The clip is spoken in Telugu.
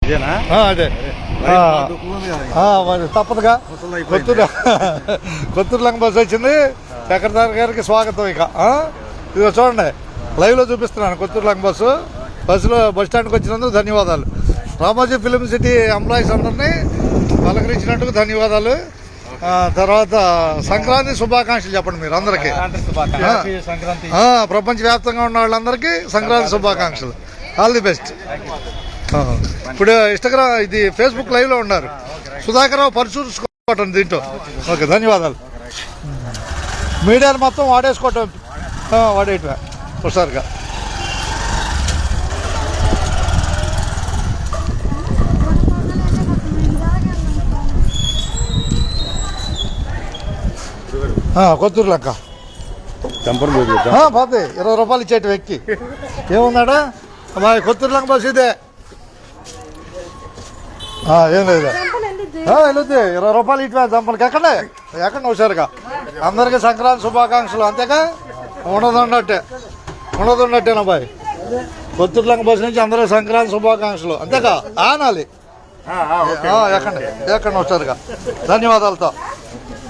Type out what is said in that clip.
అదే మరి తప్పదుగా. కొత్తూరు లంక బస్సు వచ్చింది. చక్రధారి గారికి స్వాగతం. ఇక ఇదిగో చూడండి, లైవ్లో చూపిస్తున్నాను కొత్తూరు లంక బస్సులో బస్ స్టాండ్కి వచ్చినందుకు ధన్యవాదాలు. రామోజీ ఫిలిం సిటీ ఎంప్లాయీస్ అందరినీ పలకరించినందుకు ధన్యవాదాలు. తర్వాత సంక్రాంతి శుభాకాంక్షలు చెప్పండి మీరు అందరికీ. ప్రపంచవ్యాప్తంగా ఉన్న వాళ్ళందరికీ సంక్రాంతి శుభాకాంక్షలు. All the best. ఇప్పుడు ఇన్స్టాగ్రామ్ ఇది ఫేస్బుక్ లైవ్లో ఉన్నారు. సుధాకర్రావు పరిశీలించుకోవటం దీంట్లో. ఓకే, ధన్యవాదాలు. మీడియాను మొత్తం వాడేసుకోవటం, వాడేయటమే ఒకసారిగా. కొత్తూరు లంక పోతే 20 రూపాయలు ఇచ్చేటి వ్యక్తి ఏమున్నాడా? మా కొత్తూరు లంక బస్సు ఇదే. ఏం లేదు, వెళ్ళొద్ది. 20 రూపాయలు ఇటు దంపలకి ఎక్కడ హుషారుగా. అందరికీ సంక్రాంతి శుభాకాంక్షలు. అంతేగా, ఉండదున్నట్టేనా బాయ్. కొత్తూరు లంక బస్సు నుంచి అందరికీ సంక్రాంతి శుభాకాంక్షలు. అంతేగా, ఆనాలి. ఎక్కండి హుషారుగా. ధన్యవాదాలతో.